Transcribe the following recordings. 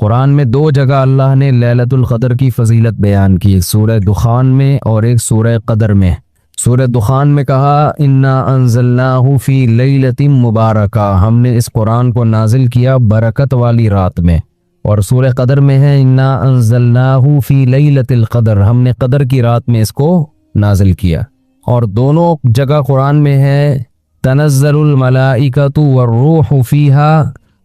कुरान में दो जगह अल्लाह ने लैलतुल क़द्र की फजीलत बयान की, एक सूरह दुखान में और एक सूरह क़द्र में। सूरह दुखान में कहा इन्ना अंज़लनाहु फ़ी लैलतिन मुबारका, हमने इस कुरान को नाजिल किया बरकत वाली रात में। और सूरह क़द्र में है इन्ना अंज़लनाहु फ़ी लैलतिल क़द्र, हमने क़द्र की रात में इसको नाजिल किया। और दोनों जगह कुरान में है तनज़्ज़लुल मलाइकतु वर्रूहु फ़ीहा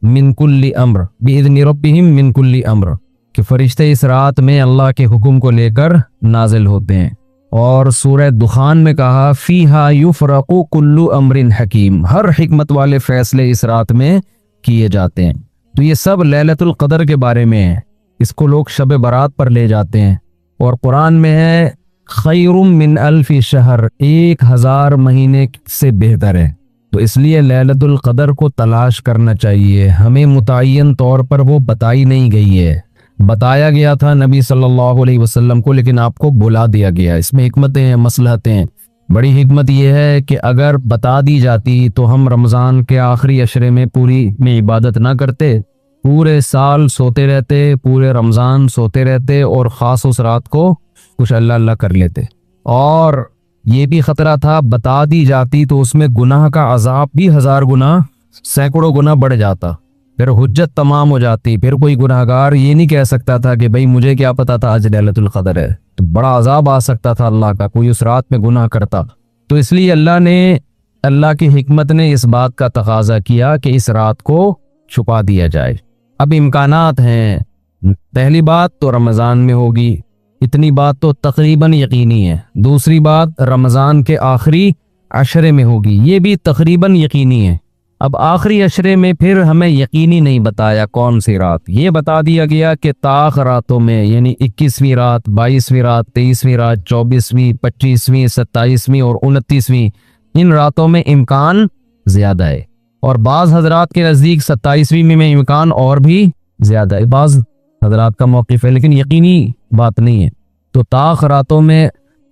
मिन कुल्ली अम्र बिइज़्नि रब्बिहिम मिन कुल्ली अम्र, कि फरिश्ते इस रात में अल्लाह के हुक्म को लेकर नाजिल होते हैं। और सूरह दुखान में कहा फ़ीहा युफ़रक़ु कुल्लु अम्रिन हकीम, हर हिकमत वाले फैसले इस रात में किए जाते हैं। तो ये सब लैलतुल क़द्र के बारे में है, इसको लोग शब बारात पर ले जाते हैं। और कुरान में है खैरुम मिन अल्फि शहर, 1000 महीने से बेहतर है। तो इसलिए लैलतुल क़द्र को तलाश करना चाहिए। हमें मुतय्यन तौर पर वो बताई नहीं गई है, बताया गया था नबी सल्लल्लाहु अलैहि वसल्लम को, लेकिन आपको बुला दिया गया। इसमें हिकमतें हैं, मसलहतें हैं। बड़ी हिकमत यह है कि अगर बता दी जाती तो हम रमज़ान के आखिरी अशरे में पूरी में इबादत ना करते, पूरे साल सोते रहते, पूरे रमज़ान सोते रहते और ख़ास उस रात को कुछ अल्लाह अल्लाह कर लेते। और ये भी ख़तरा था बता दी जाती तो उसमें गुनाह का अजाब भी 1000 गुना, सैकड़ों गुना बढ़ जाता, फिर हुज्जत तमाम हो जाती। फिर कोई गुनाहगार ये नहीं कह सकता था कि भाई मुझे क्या पता था आज लैलतुल क़द्र है, तो बड़ा अजाब आ सकता था अल्लाह का, कोई उस रात में गुनाह करता। तो इसलिए अल्लाह की हिकमत ने इस बात का तकाजा किया कि इस रात को छुपा दिया जाए। अब इम्कानात हैं, पहली बात तो रमज़ान में होगी, इतनी बात तो तकरीबन यकीनी है। दूसरी बात रमज़ान के आखिरी अशरे में होगी, ये भी तकरीबन यकीनी है। अब आखिरी अशरे में फिर हमें यकीनी नहीं बताया कौन सी रात, ये बता दिया गया कि ताख रातों में, यानी 21वीं रात, 22वीं रात, 23वीं रात, 24वीं, 25वीं, 27वीं और 29वीं, इन रातों में इम्कान ज़्यादा है। और बाज़ हजरात के नज़दीक 27वीं में इम्कान और भी ज़्यादा है, बाज़ हजरात का मौक़िफ़ है, लेकिन यकीनी बात नहीं है। तो ताख रातों में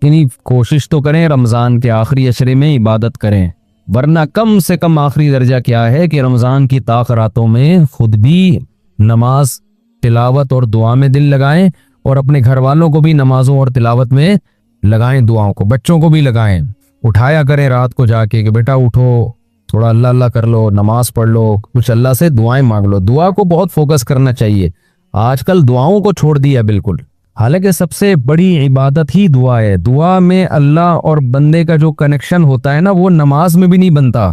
यानी कोशिश तो करें रमज़ान के आखिरी अशरे में इबादत करें, वरना कम से कम आखिरी दर्जा क्या है कि रमज़ान की ताख रातों में खुद भी नमाज, तिलावत और दुआ में दिल लगाएं और अपने घर वालों को भी नमाजों और तिलावत में लगाएं, दुआओं को, बच्चों को भी लगाएं, उठाया करें रात को जाके कि बेटा उठो, थोड़ा अल्लाह अल्लाह कर लो, नमाज पढ़ लो, कुछ अल्लाह से दुआएं मांग लो। दुआ को बहुत फोकस करना चाहिए, आजकल दुआओं को छोड़ दिया बिल्कुल, हालांकि सबसे बड़ी इबादत ही दुआ है। दुआ में अल्लाह और बंदे का जो कनेक्शन होता है ना, वो नमाज में भी नहीं बनता,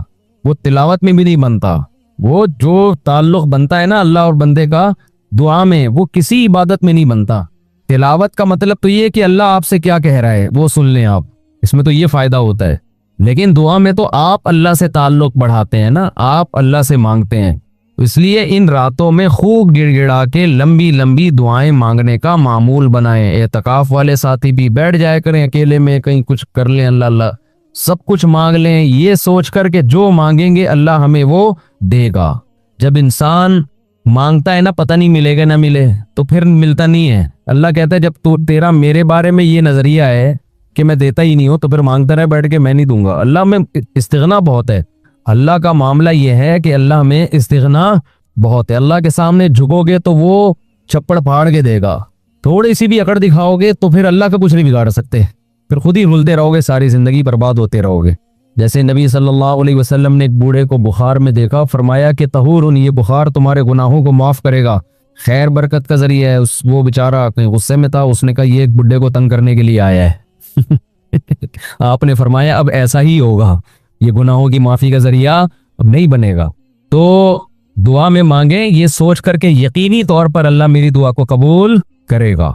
वो तिलावत में भी नहीं बनता। वो जो ताल्लुक बनता है ना अल्लाह और बंदे का दुआ में, वो किसी इबादत में नहीं बनता। तिलावत का मतलब तो ये कि अल्लाह आपसे क्या कह रहा है वो सुन लें आप, इसमें तो ये फायदा होता है। लेकिन दुआ में तो आप अल्लाह से ताल्लुक बढ़ाते हैं ना, आप अल्लाह से मांगते हैं। इसलिए इन रातों में खूब गिड़गिड़ा के लंबी लंबी दुआएं मांगने का मामूल बनाएं। एतकाफ वाले साथी भी बैठ जाया करें अकेले में, कहीं कुछ कर लें, अल्लाह अल्लाह सब कुछ मांग लें, ये सोच कर के जो मांगेंगे अल्लाह हमें वो देगा। जब इंसान मांगता है ना, पता नहीं मिलेगा ना मिले, तो फिर मिलता नहीं है। अल्लाह कहता है जब तेरा मेरे बारे में ये नजरिया है कि मैं देता ही नहीं हूं, तो फिर मांगता रहे बैठ के, मैं नहीं दूंगा। अल्लाह में इस्तिगना बहुत है। अल्लाह का मामला यह है कि अल्लाह में इस्तिगना बहुत है। अल्लाह के सामने झुकोगे तो वो छप्पड़ फाड़ के देगा, थोड़ी सी भी अकड़ दिखाओगे तो फिर अल्लाह का कुछ नहीं बिगाड़ सकते, फिर खुद ही रुलते रहोगे, सारी जिंदगी बर्बाद होते रहोगे। जैसे नबी सल्लल्लाहु अलैहि वसल्लम ने एक बूढ़े को बुखार में देखा, फरमाया कि तहूरुन, ये बुखार तुम्हारे गुनाहों को माफ करेगा, खैर बरकत का जरिया है। वो बेचारा कहीं गुस्से में था, उसने कहा ये एक बुढ़े को तंग करने के लिए आया है। आपने फरमाया अब ऐसा ही होगा, ये गुनाहों की माफी का जरिया अब नहीं बनेगा। तो दुआ में मांगे ये सोच करके यकीनी तौर पर अल्लाह मेरी दुआ को कबूल करेगा,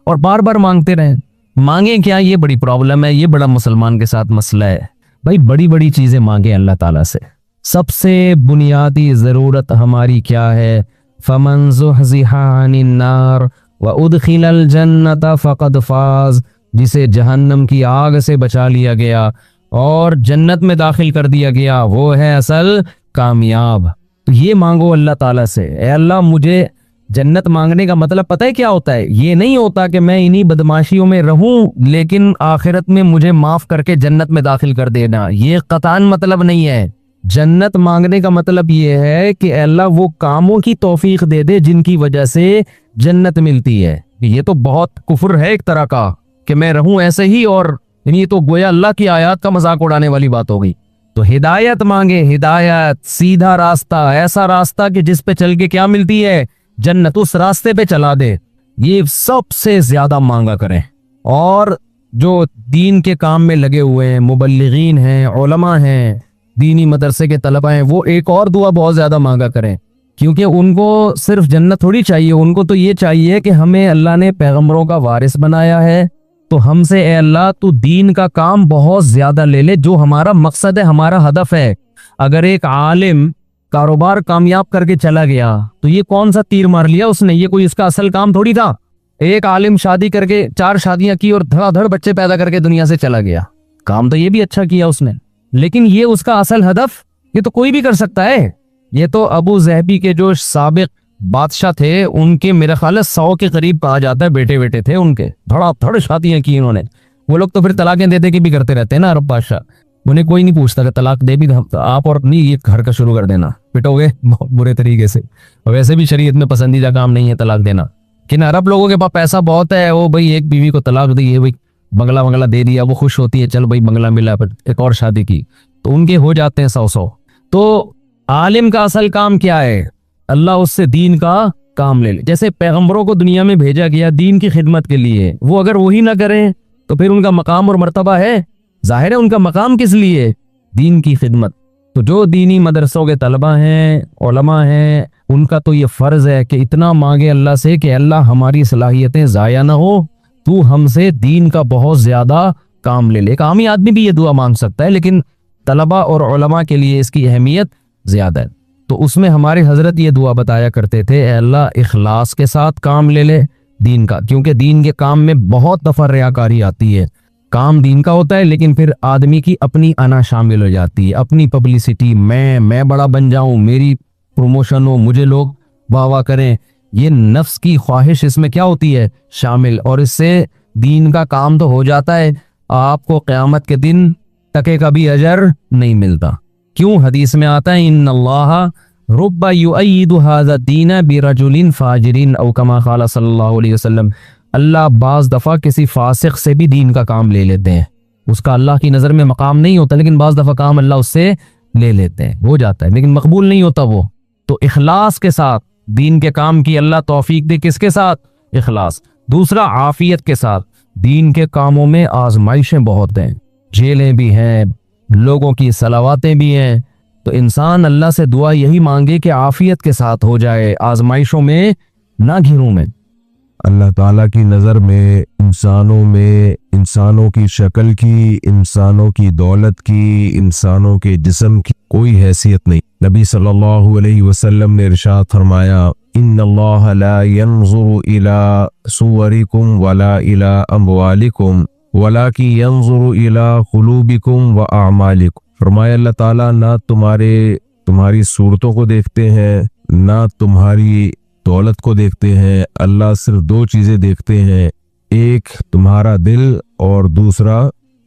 और बार बार मांगते रहें। मांगे क्या, ये बड़ी प्रॉब्लम है, ये बड़ा मुसलमान के साथ मसला है। भाई बड़ी बड़ी चीजें मांगे अल्लाह ताला से। सबसे बुनियादी जरूरत हमारी क्या है, फमन ज़ुहज़िहा अनिन नार व उदखिलल जन्नत फ़क़द फ़ाज़, जिसे जहन्नम की आग से बचा लिया गया और जन्नत में दाखिल कर दिया गया, वो है असल कामयाब। तो ये मांगो अल्लाह ताला से, ए अल्लाह मुझे जन्नत मांगने का मतलब पता है क्या होता है? ये नहीं होता कि मैं इन्हीं बदमाशियों में रहूं लेकिन आखिरत में मुझे माफ करके जन्नत में दाखिल कर देना, ये कतान मतलब नहीं है। जन्नत मांगने का मतलब ये है कि अल्लाह वो कामों की तौफीक दे दे जिनकी वजह से जन्नत मिलती है। ये तो बहुत कुफ्र है एक तरह का कि मैं रहूं ऐसे ही, और ये तो गोया अल्लाह की आयत का मजाक उड़ाने वाली बात हो गई। तो हिदायत मांगे, हिदायत, सीधा रास्ता, ऐसा रास्ता कि जिस पे चल के क्या मिलती है, जन्नत, उस रास्ते पे चला दे, ये सबसे ज्यादा मांगा करें। और जो दीन के काम में लगे हुए हैं, मुबल्लिगीन हैं, उलमा हैं, दीनी मदरसे के तलबा हैं, वो एक और दुआ बहुत ज्यादा मांगा करें, क्योंकि उनको सिर्फ जन्नत थोड़ी चाहिए, उनको तो ये चाहिए कि हमें अल्लाह ने पैगंबरों का वारिस बनाया है, तो हमसे ए अल्लाह तू दीन का काम बहुत ज्यादा ले ले, जो हमारा मकसद है, हमारा हदफ है। अगर एक आलिम कारोबार कामयाब करके चला गया तो ये कौन सा तीर मार लिया उसने, ये कोई इसका असल काम थोड़ी था। एक आलिम शादी करके 4 शादियां की और धड़ाधड़ बच्चे पैदा करके दुनिया से चला गया, काम तो ये भी अच्छा किया उसने, लेकिन ये उसका असल हदफ, ये तो कोई भी कर सकता है। ये तो अबू ज़हबी के जो साबिक बादशाह थे, उनके मेरे ख्याल 100 के करीब कहा जाता है बेटे बेटे थे उनके, धड़ाधड़ शादियां की उन्होंने। वो लोग तो फिर तलाकें दे दे के भी करते रहते हैं ना अरब बादशाह, उन्हें कोई नहीं पूछता कि तलाक दे भी तो आप और नहीं, ये घर का शुरू कर देना, पिटोगे बहुत बुरे तरीके से। और वैसे भी शरीयत में पसंदीदा काम नहीं है तलाक देना, कि अरब लोगों के पास पैसा बहुत है, वो भाई एक बीवी को तलाक दी है, भाई बंगला बंगला दे दिया, वो खुश होती है, चल भाई बंगला मिला, पर एक और शादी की, तो उनके हो जाते हैं 100। तो आलिम का असल काम क्या है, अल्लाह उससे दीन का काम ले ले। जैसे पैगंबरों को दुनिया में भेजा गया दीन की खिदमत के लिए, वो अगर वही ना करें तो फिर उनका मकाम और मर्तबा है, जाहिर है उनका मकाम किस लिए, दीन की खिदमत। तो जो दीनी मदरसों के तलबा हैं, उलमा हैं, उनका तो ये फर्ज है कि इतना मांगे अल्लाह से कि अल्लाह हमारी सलाहियतें ज़ाया ना हो, तू हमसे दीन का बहुत ज्यादा काम ले ले। एक आमी आदमी भी ये दुआ मांग सकता है, लेकिन तलबा और उलमा के लिए इसकी अहमियत ज्यादा है। तो उसमें हमारे हजरत ये दुआ बताया करते थे, ए अल्लाह इखलास के साथ काम ले ले दीन का, क्योंकि दीन के काम में बहुत दफा रियाकारी आती है। काम दीन का होता है, लेकिन फिर आदमी की अपनी अना शामिल हो जाती है, अपनी पब्लिसिटी, मैं बड़ा बन जाऊं, मेरी प्रमोशन हो, मुझे लोग वाह वाह करें, ये नफ्स की ख्वाहिश इसमें क्या होती है शामिल, और इससे दीन का काम तो हो जाता है, आपको क़यामत के दिन टके का भी अजर नहीं मिलता। क्यों, हदीस में आता है, इन्नल्लाह रुब्बा युअय्यिदु हाज़ा दीन बिरजुलिन फाजिरिन औ कमा क़ाल सल्लल्लाहु अलैहि वसल्लम, अल्लाह बाज दफा किसी फासिक से भी दीन का काम ले लेते हैं, उसका अल्लाह की नजर में मकाम नहीं होता, लेकिन बाज दफा काम अल्लाह उससे ले लेते हैं, हो जाता है, लेकिन मकबूल नहीं होता वो। तो इखलास के साथ दीन के काम की अल्लाह तौफीक दे, किसके साथ, इखलास। दूसरा, आफियत के साथ। दीन के कामों में आजमाइशें बहुत हैं, जेलें भी हैं, लोगों की सलावातें भी हैं, तो इंसान अल्लाह से दुआ यही मांगे कि आफियत के साथ हो जाए, आजमाइशों में ना घिरूं में। अल्लाह ताला की नज़र में इंसानों की शक्ल की, इंसानों की दौलत की, इंसानों के जिस्म की कोई हैसियत नहीं। नबी सल्लल्लाहु अलैहि वसल्लम ने इरशाद फरमाया, इन्नल्लाह ला यंज़ुरु इला सुवरिकुम वला इला अमवालिकुम वलाकि यंज़ुरु इला क़ुलूबिकुम व अअमालिकुम। फरमाया अल्लाह ताला ना तुम्हारी सूरतों को देखते हैं, ना तुम्हारी दौलत को देखते हैं, अल्लाह सिर्फ 2 चीजें देखते हैं, एक तुम्हारा दिल और दूसरा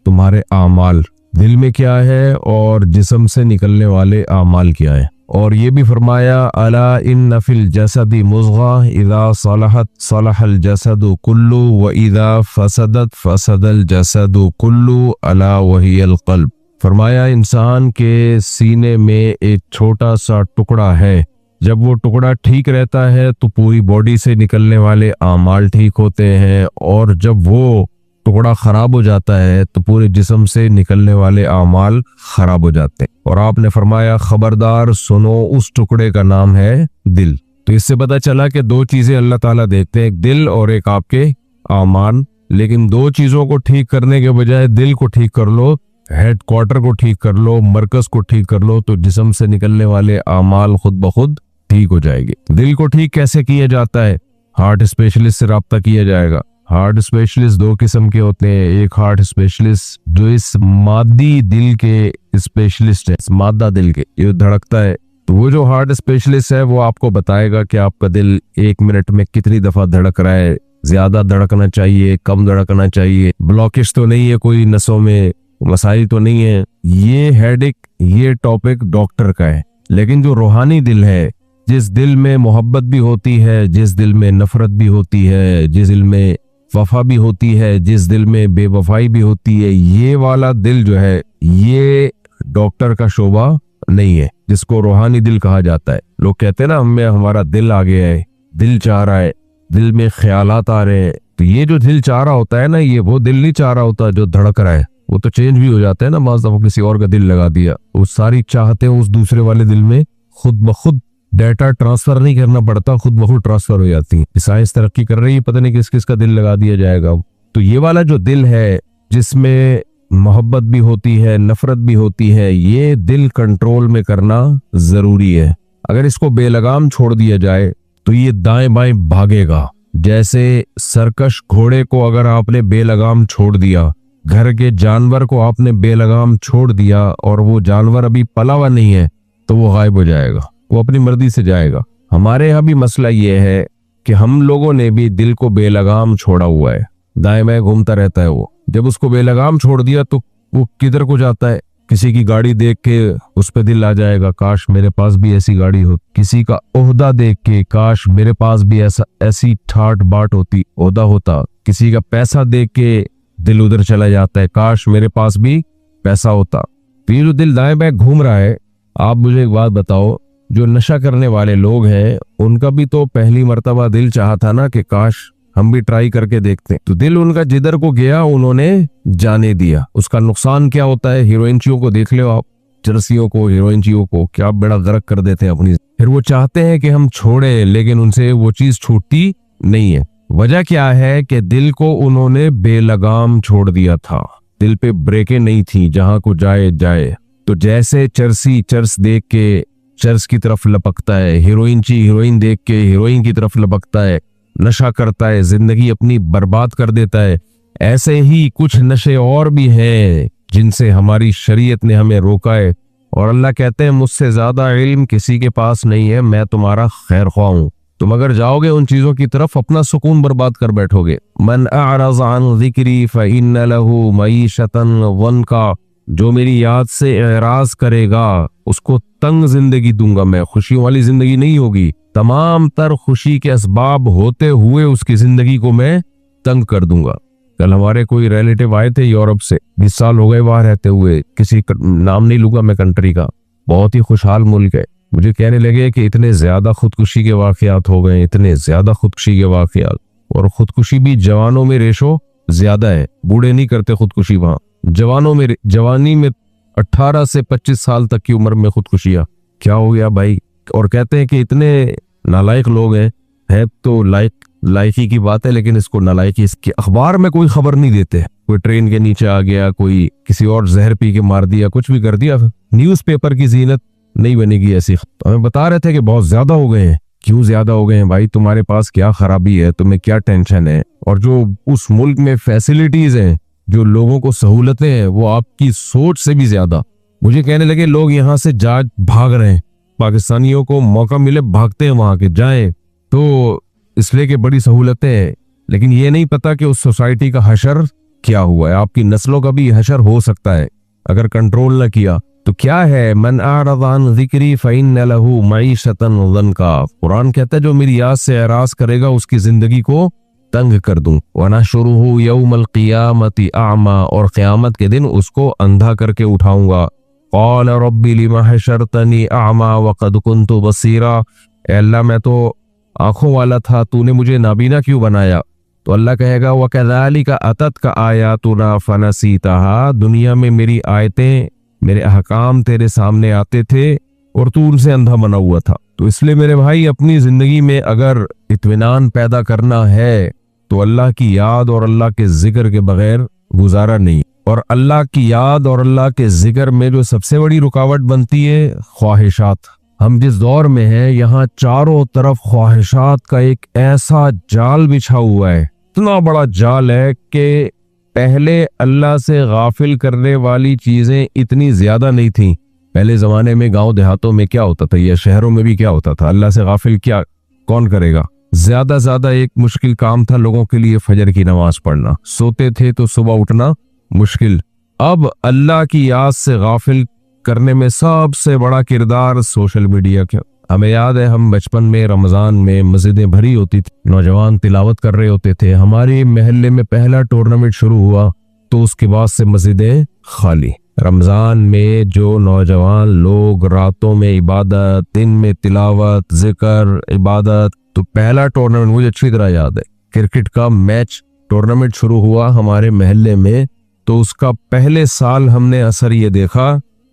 तुम्हारे आमाल। दिल में क्या है और जिस्म से निकलने वाले आमाल क्या है। और ये भी फरमाया, अला इन्ना फिल जसदी मुज़ग़ा इज़ा सलहत सलहल जसदु कुल्लु व इज़ा फसदत फसदल जसदु कुल्लु अला वहियल क़ल्ब। फरमाया इंसान के सीने में एक छोटा सा टुकड़ा है, जब वो टुकड़ा ठीक रहता है तो पूरी बॉडी से निकलने वाले आमाल ठीक होते हैं, और जब वो टुकड़ा खराब हो जाता है तो पूरे जिस्म से निकलने वाले आमाल खराब हो जाते हैं। और आपने फरमाया, खबरदार सुनो, उस टुकड़े का नाम है दिल। तो इससे पता चला कि 2 चीजें अल्लाह ताला देखते हैं, एक दिल और एक आपके आमाल। लेकिन 2 चीजों को ठीक करने के बजाय दिल को ठीक कर लो, हेड क्वार्टर को ठीक कर लो, मरकज को ठीक कर लो, तो जिस्म से निकलने वाले आमाल खुद ब खुद ठीक हो जाएगी। दिल को ठीक कैसे किया जाता है, हार्ट स्पेशलिस्ट से रब्ता किया जाएगा। हार्ट स्पेशलिस्ट 2 किस्म के होते हैं, एक हार्ट स्पेशलिस्ट जो इस मादी दिल के स्पेशलिस्ट है, इस मादा दिल के, ये धड़कता है, तो वो जो हार्ट स्पेशलिस्ट है वो आपको बताएगा कि आपका दिल 1 मिनट में कितनी दफा धड़क रहा है, ज्यादा धड़कना चाहिए, कम धड़कना चाहिए, ब्लॉकेज तो नहीं है कोई नसों में, मसाइल तो नहीं है। ये हेडेक, ये टॉपिक डॉक्टर का है। लेकिन जो रूहानी दिल है, जिस दिल में मोहब्बत भी होती है, जिस दिल में नफरत भी होती है, जिस दिल में वफा भी होती है, जिस दिल में बेवफाई भी होती है, ये वाला दिल जो है ये डॉक्टर का शोबा नहीं है, जिसको रूहानी दिल कहा जाता है। लोग कहते हैं ना हमें हमारा दिल आ गया है, दिल चाह रहा है, दिल में ख्यालात आ रहे हैं। तो ये जो दिल चाह रहा होता है ना, ये वो दिल नहीं चाह रहा होता जो धड़क रहा है। वो तो चेंज भी हो जाता है ना, बाज़ दफा किसी और का दिल लगा दिया, वो सारी चाहते उस दूसरे वाले दिल में खुद ब खुद डाटा ट्रांसफर नहीं करना पड़ता, खुद ब खुद ट्रांसफर हो जाती है। साइंस तरक्की कर रही है, पता नहीं किस किस का दिल लगा दिया जाएगा। तो ये वाला जो दिल है जिसमें मोहब्बत भी होती है, नफरत भी होती है, ये दिल कंट्रोल में करना जरूरी है। अगर इसको बेलगाम छोड़ दिया जाए तो ये दाएं बाएं भागेगा। जैसे सरकश घोड़े को अगर आपने बेलगाम छोड़ दिया, घर के जानवर को आपने बेलगाम छोड़ दिया और वो जानवर अभी पला हुआ नहीं है, तो वो गायब हो जाएगा, वो अपनी मर्जी से जाएगा। हमारे यहाँ भी मसला ये है कि हम लोगों ने भी दिल को बेलगाम छोड़ा हुआ है, दाएं बाएं घूमता रहता है। वो जब उसको बेलगाम छोड़ दिया तो वो किधर को जाता है। किसी की गाड़ी देख के उस पे दिल आ जाएगा, काश मेरे पास भी ऐसी गाड़ी हो। किसी का ओहदा देख के काश मेरे पास भी ऐसी ठाट बाट होती, ओहदा होता। किसी का पैसा देख के दिल उधर चला जाता है, काश मेरे पास भी पैसा होता। तो ये जो दिल दाएं बाएं घूम रहा है, आप मुझे एक बात बताओ, जो नशा करने वाले लोग हैं उनका भी तो पहली मर्तबा दिल चाहा था ना कि काश हम भी ट्राई करके देखते हैं। तो दिल उनका जिधर को गया उन्होंने जाने दिया। उसका नुकसान क्या होता है, हीरोइनचियों को देख लो आप, चरसियों को, हीरोइनचियों को क्या बड़ा गर्क कर देते हैं अपनी। फिर वो चाहते हैं कि हम छोड़े, लेकिन उनसे वो चीज छूटती नहीं है। वजह क्या है कि दिल को उन्होंने बेलगाम छोड़ दिया था, दिल पे ब्रेकें नहीं थी, जहां को जाए जाए। तो जैसे चरसी चर्स देख के चर्स की तरफ लपकता है, हीरोइनची हीरोइन देख के हीरोइन की तरफ लपकता है, नशा करता है, जिंदगी अपनी बर्बाद कर देता है। ऐसे ही कुछ नशे और भी हैं जिनसे हमारी शरीयत ने हमें रोका है। और अल्लाह कहते हैं मुझसे ज्यादा इल्म किसी के पास नहीं है, मैं तुम्हारा खैर ख्वाह हूं। तुम अगर जाओगे उन चीजों की तरफ, अपना सुकून बर्बाद कर बैठोगे। मन अअरज़ अन ज़िक्री फ़इन्न लहू मईशतन वन्का, जो मेरी याद से एराज करेगा उसको तंग जिंदगी दूंगा मैं, खुशियों वाली जिंदगी नहीं होगी। तमाम तर खुशी के असबाब होते हुए उसकी जिंदगी को मैं तंग कर दूंगा। कल हमारे कोई रिलेटिव आए थे यूरोप से, 20 साल हो गए वहां रहते हुए, किसी नाम नहीं लूंगा मैं कंट्री का, बहुत ही खुशहाल मुल्क है। मुझे कहने लगे कि इतने ज्यादा खुदकुशी के वाकयात हो गए, इतने ज्यादा खुदकुशी के वाकयात, और खुदकुशी भी जवानों में रेशो ज्यादा है, बूढ़े नहीं करते खुदकुशी वहां। जवानों में, जवानी में 18 से 25 साल तक की उम्र में खुदकुशियां, क्या हो गया भाई। और कहते हैं कि इतने नालायक लोग हैं, है तो लायकी की बात है, लेकिन इसको नालायकी, इसकी अखबार में कोई खबर नहीं देते। कोई ट्रेन के नीचे आ गया, कोई किसी और जहर पी के मार दिया, कुछ भी कर दिया, न्यूज़पेपर की जीनत नहीं बनेगी ऐसी। तो हमें बता रहे थे कि बहुत ज्यादा हो गए हैं। क्यों ज्यादा हो गए हैं भाई, तुम्हारे पास क्या खराबी है, तुम्हें क्या टेंशन है। और जो उस मुल्क में फैसिलिटीज हैं, जो लोगों को सहूलतें हैं, वो आपकी सोच से भी ज्यादा। मुझे कहने लगे लोग यहाँ से जा भाग रहे हैं, पाकिस्तानियों को मौका मिले भागते हैं वहां के, जाएं तो इसलिए कि बड़ी सहूलतें हैं। लेकिन ये नहीं पता कि उस सोसाइटी का हशर क्या हुआ है। आपकी नस्लों का भी हशर हो सकता है अगर कंट्रोल न किया तो। क्या है, मन अअरज़ अन ज़िक्री फ़इन्न लहू मईशतन ज़न्का, कुरान कहता है जो मेरी याद से एराज करेगा उसकी जिंदगी को तंग कर दूं। वनहशुरुहु यौमल क़ियामति अअमा, और क़यामत के दिन उसको अंधा करके उठाऊंगा। क़ाल रब्बी लिमा हशरतनी अअमा वक़द कुन्तु बसीरा, ए अल्लाह मैं तो आंखों वाला था, तूने मुझे नाबीना क्यों बनाया। तो अल्लाह कहेगा वकज़ालिका अततका आयातुना फनसीतहा, दुनिया में मेरी आयतें, मेरे अहकाम तेरे सामने आते थे और तू उनसे अंधा बना हुआ था। तो इसलिए मेरे भाई अपनी जिंदगी में अगर इत्मीनान पैदा करना है तो अल्लाह की याद और अल्लाह के जिक्र के बगैर गुजारा नहीं। और अल्लाह की याद और अल्लाह के जिक्र में जो सबसे बड़ी रुकावट बनती है, ख्वाहिशात। हम जिस दौर में हैं यहाँ चारों तरफ ख्वाहिशात का एक ऐसा जाल बिछा हुआ है, इतना बड़ा जाल है कि पहले अल्लाह से गाफिल करने वाली चीजें इतनी ज्यादा नहीं थी। पहले जमाने में गांव देहातों में क्या होता था या शहरों में भी क्या होता था, अल्लाह से गाफिल क्या कौन करेगा। ज्यादा एक मुश्किल काम था लोगों के लिए फजर की नमाज पढ़ना, सोते थे तो सुबह उठना मुश्किल। अब अल्लाह की याद से गाफिल करने में सबसे बड़ा किरदार सोशल मीडिया का। हमें याद है हम बचपन में रमजान में मस्जिदें भरी होती थी, नौजवान तिलावत कर रहे होते थे। हमारे मोहल्ले में पहला टूर्नामेंट शुरू हुआ तो उसके बाद से मस्जिदें खाली। रमजान में जो नौजवान लोग रातों में इबादत, दिन में तिलावत, जिक्र, इबादत, तो पहला टूर्नामेंट मुझे अच्छी तरह याद है, क्रिकेट का मैच टूर्नामेंट शुरू हुआ हमारे मोहल्ले में। तो उसका पहले साल हमने असर ये देखा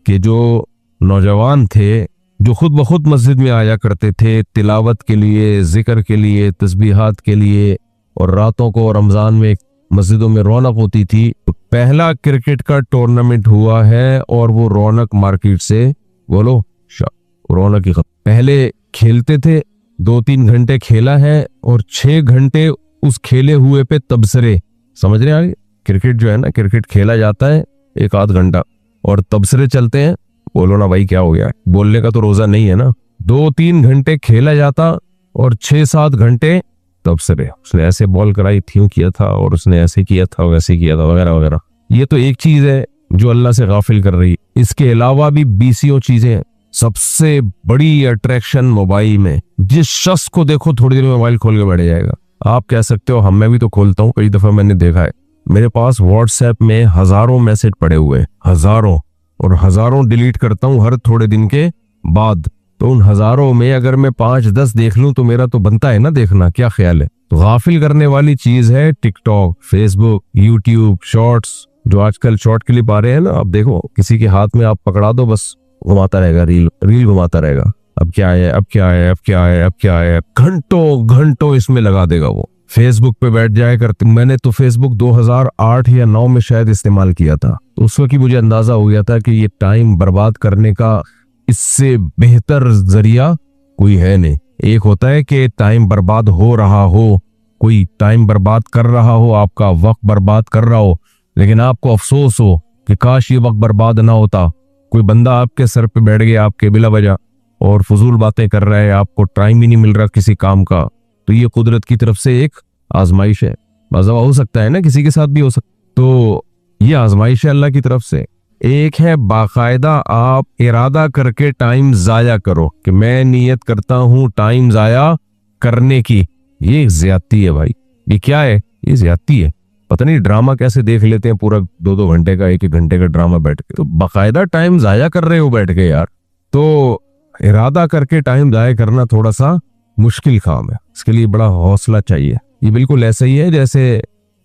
कि जो नौजवान थे जो खुद ब खुद मस्जिद में आया करते थे तिलावत के लिए, जिक्र के लिए, तस्बीहात के लिए, और रातों को रमजान में मस्जिदों में रौनक होती थी। तो पहला क्रिकेट का टूर्नामेंट हुआ है और वो रौनक मार्केट से बोलो रौनक की पहले खेलते थे 2-3 घंटे खेला है और 6 घंटे उस खेले हुए पे तबसरे, समझ रहे हैं? क्रिकेट जो है ना, क्रिकेट खेला जाता है 1-8 घंटा और तबसरे चलते हैं। बोलो ना भाई क्या हो गया, बोलने का तो रोजा नहीं है ना। 2-3 घंटे खेला जाता और 6-7 घंटे तबसरे, उसने ऐसे बॉल कराई थी, किया था, और उसने ऐसे किया था, वैसे किया था, वगैरह वगैरह। ये तो एक चीज है जो अल्लाह से गाफिल कर रही है। इसके अलावा भी 20 चीजें हैं। सबसे बड़ी अट्रैक्शन मोबाइल में, जिस शख्स को देखो थोड़ी देर में मोबाइल खोल के बैठ जाएगा। आप कह सकते हो मैं भी तो खोलता हूँ, कई दफा मैंने देखा है। मेरे पास व्हाट्सएप में हजारों मैसेज पड़े हुए, हजारों, और हजारों डिलीट करता हूँ हर थोड़े दिन के बाद। तो उन हजारों में अगर मैं 5-10 देख लूं तो मेरा तो बनता है ना देखना, क्या ख्याल है? तो गाफिल करने वाली चीज है टिकटॉक, फेसबुक, यूट्यूब, शॉर्ट्स, जो आजकल शॉर्ट क्लिप आ रहे हैं ना। आप देखो किसी के हाथ में आप पकड़ा दो, बस घुमाता रहेगा, रील घुमाता रहेगा। अब क्या है, अब क्या है, अब क्या है, अब क्या है, घंटों घंटों इसमें लगा देगा वो। फेसबुक पे बैठ जाए करते। मैंने तो फेसबुक 2008 या 9 में शायद इस्तेमाल किया था, तो उस वक्त ही मुझे अंदाजा हो गया था कि ये टाइम बर्बाद करने का इससे बेहतर जरिया कोई है नहीं। एक होता है कि टाइम बर्बाद हो रहा हो, कोई टाइम बर्बाद कर रहा हो, आपका वक्त बर्बाद कर रहा हो, लेकिन आपको अफसोस हो कि काश ये वक्त बर्बाद ना होता। कोई बंदा आपके सर पे बैठ गया आपके बिला वजह और फजूल बातें कर रहा है, आपको टाइम ही नहीं मिल रहा किसी काम का। तो ये कुदरत की तरफ से एक आजमाइश है। बाज़वा हो सकता है ना किसी के साथ भी हो सकता, तो ये आजमाइश है अल्लाह की तरफ से। एक है बाकायदा आप इरादा करके टाइम जाया करो कि मैं नियत करता हूं टाइम जाया करने की। ये ज्यादती है भाई, ये क्या है? ये ज्यादती है। पता नहीं ड्रामा कैसे देख लेते हैं, पूरा 2-2 घंटे का, 1-1 घंटे का ड्रामा बैठ के। तो बाकायदा टाइम जाया कर रहे हो बैठ के यार। तो इरादा करके टाइम जाया करना थोड़ा सा मुश्किल काम है, इसके लिए बड़ा हौसला चाहिए। ये बिल्कुल ऐसा ही है जैसे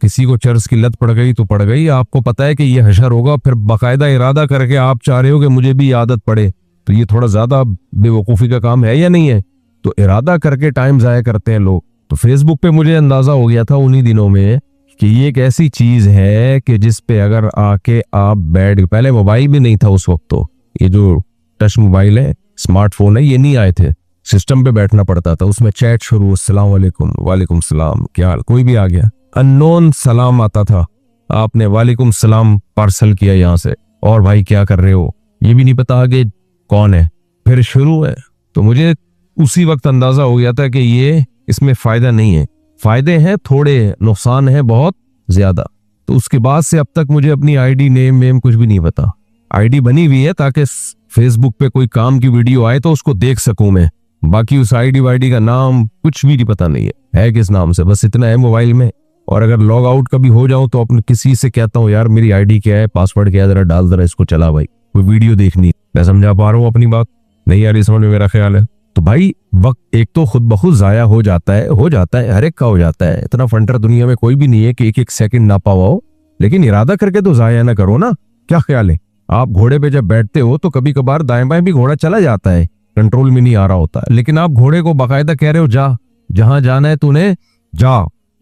किसी को चर्च की लत पड़ गई तो पड़ गई, आपको पता है कि ये हशर होगा, फिर बाकायदा इरादा करके आप चाह रहे हो कि मुझे भी आदत पड़े, तो ये थोड़ा ज्यादा बेवकूफ़ी का काम है या नहीं है? तो इरादा करके टाइम जाया करते हैं लोग। तो फेसबुक पे मुझे अंदाजा हो गया था उन्हीं दिनों में कि ये एक ऐसी चीज है कि जिस पे अगर आके आप बैठ, पहले मोबाइल भी नहीं था उस वक्त, तो ये जो टच मोबाइल है, स्मार्टफोन है, ये नहीं आए थे। सिस्टम पे बैठना पड़ता था, उसमें चैट शुरू, अस्सलाम वालेकुम, वालेकुम सलाम, क्या हाल, कोई भी आ गया, अननोन सलाम आता था, आपने वालेकुम सलाम पार्सल किया यहाँ से, और भाई क्या कर रहे हो, ये भी नहीं पता आगे कौन है, फिर शुरू है। तो मुझे उसी वक्त अंदाजा हो गया था कि ये इसमें फायदा नहीं है, फायदे हैं थोड़े, नुकसान है बहुत ज्यादा। तो उसके बाद से अब तक मुझे अपनी आईडी नेम कुछ भी नहीं पता। आईडी बनी हुई है ताकि फेसबुक पे कोई काम की वीडियो आए तो उसको देख सकूं मैं, बाकी उस आईडी वाईडी का नाम कुछ भी नहीं पता नहीं है किस नाम से, बस इतना है मोबाइल में। और अगर लॉग आउट कभी हो जाऊं तो अपने किसी से कहता हूं यार मेरी आईडी क्या है, पासवर्ड क्या है, जरा डाल, जरा इसको चला भाई, कोई वीडियो देखनी। मैं समझा पा रहा हूँ अपनी बात? नहीं आ रही समझ में, मेरा ख्याल है। तो भाई वक्त एक तो खुद ब खुद जाया हो जाता है, हर एक का हो जाता है। इतना फंटर दुनिया में कोई भी नहीं है कि 1-1 सेकंड ना पावा हो, लेकिन इरादा करके तो जाया ना करो ना। क्या ख्याल है? आप घोड़े पे जब बैठते हो तो कभी कभार दाएं बाएं भी घोड़ा चला जाता है, कंट्रोल में नहीं आ रहा होता, लेकिन आप घोड़े को बाकायदा कह रहे हो जा, जहां जाना है तूने जा,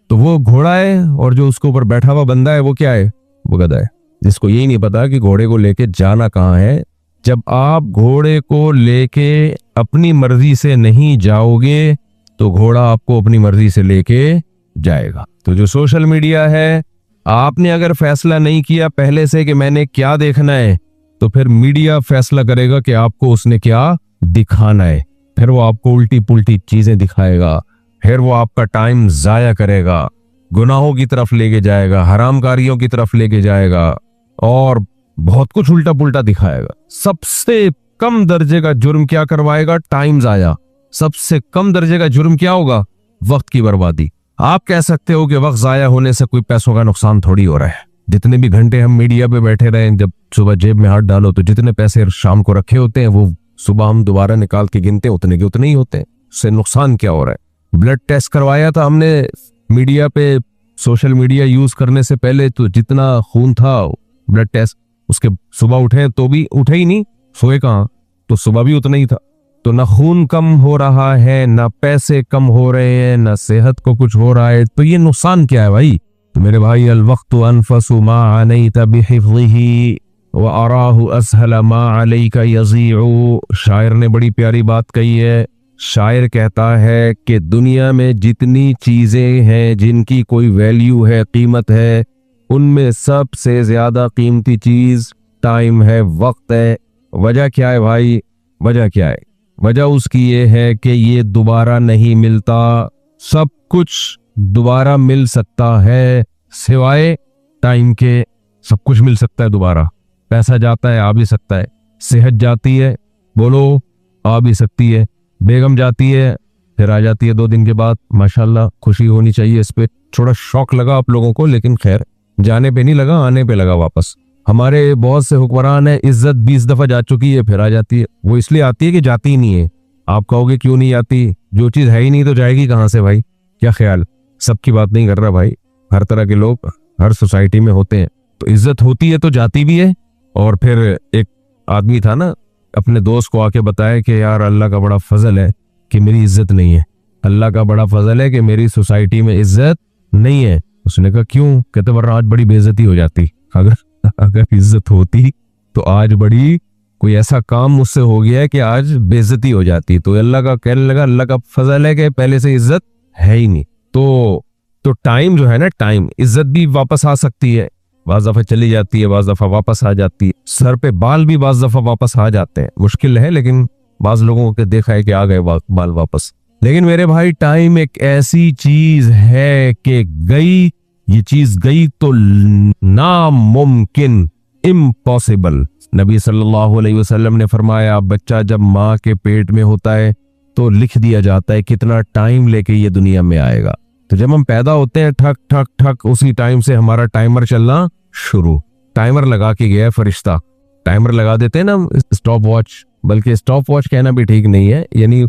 तो वो घोड़ा है और जो उसके ऊपर बैठा हुआ बंदा है वो क्या है? वो गधा है, जिसको यही नहीं पता कि घोड़े को लेके जाना कहाँ है। जब आप घोड़े को लेके अपनी मर्जी से नहीं जाओगे तो घोड़ा आपको अपनी मर्जी से लेके जाएगा। तो जो सोशल मीडिया है, आपने अगर फैसला नहीं किया पहले से कि मैंने क्या देखना है, तो फिर मीडिया फैसला करेगा कि आपको उसने क्या दिखाना है, फिर वो आपको उल्टी पुल्टी चीजें दिखाएगा, फिर वो आपका टाइम जाया करेगा, गुनाहों की तरफ लेके जाएगा, हरामकारियों की तरफ लेके जाएगा, और बहुत कुछ उल्टा पुल्टा दिखाएगा। सबसे कम दर्जे का जुर्म क्या करवाएगा? टाइम जाया। सबसे कम दर्जे का जुर्म क्या होगा? वक्त की बर्बादी। आप कह सकते हो कि वक्त जाया होने से कोई पैसों का नुकसान थोड़ी हो रहा है। जितने भी घंटे हम मीडिया पे बैठे रहे, जब सुबह जेब में हाथ डालो तो जितने पैसे शाम को रखे होते हैं वो सुबह हम दोबारा निकाल के गिनते हैं, उतने के उतने ही होते हैं। उससे नुकसान क्या हो रहा है? ब्लड टेस्ट करवाया था हमने मीडिया पे, सोशल मीडिया यूज करने से पहले, तो जितना खून था ब्लड टेस्ट, उसके सुबह उठे तो भी उठे ही नहीं, सोए कहाँ, तो सुबह भी उतना ही था। तो ना खून कम हो रहा है, ना पैसे कम हो रहे हैं, ना सेहत को कुछ हो रहा है, तो ये नुकसान क्या है भाई? तो मेरे भाई, अल वक्तु अनफसु मा अनैता बिहिफ्ज़िही व अराहु असहल मा अलैका यज़ीउ। शायर ने बड़ी प्यारी बात कही है। शायर कहता है कि दुनिया में जितनी चीजें हैं जिनकी कोई वैल्यू है, कीमत है, उनमें सबसे ज्यादा कीमती चीज टाइम है, वक्त है। वजह क्या है भाई? वजह क्या है? वजह उसकी ये है कि ये दोबारा नहीं मिलता। सब कुछ दोबारा मिल सकता है सिवाय टाइम के। सब कुछ मिल सकता है दोबारा। पैसा जाता है, आ भी सकता है। सेहत जाती है, बोलो, आ भी सकती है। बेगम जाती है, फिर आ जाती है 2 दिन के बाद। माशाल्लाह, खुशी होनी चाहिए। इस पे थोड़ा शौक लगा आप लोगों को, लेकिन खैर, जाने पे नहीं लगा, आने पे लगा वापस। हमारे बहुत से हुक्मरान है, इज्जत 20 दफा जा चुकी है, फिर आ जाती है। वो इसलिए आती है कि जाती ही नहीं है। आप कहोगे क्यों नहीं आती? जो चीज है ही नहीं तो जाएगी कहां से भाई? क्या ख्याल? सबकी बात नहीं कर रहा भाई, हर तरह के लोग हर सोसाइटी में होते हैं। तो इज्जत होती है तो जाती भी है। और फिर एक आदमी था ना, अपने दोस्त को आके बताया कि यार अल्लाह का बड़ा फजल है कि मेरी इज्जत नहीं है। अल्लाह का बड़ा फजल है कि मेरी सोसाइटी में इज्जत नहीं है। उसने कहा क्यों? कहते वरना आज बड़ी बेइज्जती हो जाती। अगर इज्जत होती तो आज बड़ी कोई ऐसा काम मुझसे हो गया है कि आज बेइज्जती हो जाती। तो अल्लाह का कहने लगा, अल्लाह का फजल है कि पहले से इज्जत है ही नहीं। तो टाइम जो है ना, टाइम, इज्जत भी वापस आ सकती है, बाज दफा चली जाती है, बाज दफा वापस आ जाती है। सर पे बाल भी बाज दफा वापस आ जाते हैं। मुश्किल है, लेकिन बाज लोगों को देखा है कि आ गए बाल वापस। लेकिन मेरे भाई, टाइम एक ऐसी चीज है कि गई, ये चीज गई तो नामुमकिन, इम्पॉसिबल। नबी सल्लल्लाहु अलैहि वसल्लम ने फरमाया, बच्चा जब माँ के पेट में होता है तो लिख दिया जाता है कितना टाइम लेके ये दुनिया में आएगा। तो जब हम पैदा होते हैं, ठक ठक ठक, उसी टाइम से हमारा टाइमर चलना शुरू। टाइमर लगा के गया है फरिश्ता। टाइमर लगा देते हैं ना, स्टॉप वॉच, बल्कि स्टॉप वॉच कहना भी ठीक नहीं है, यानी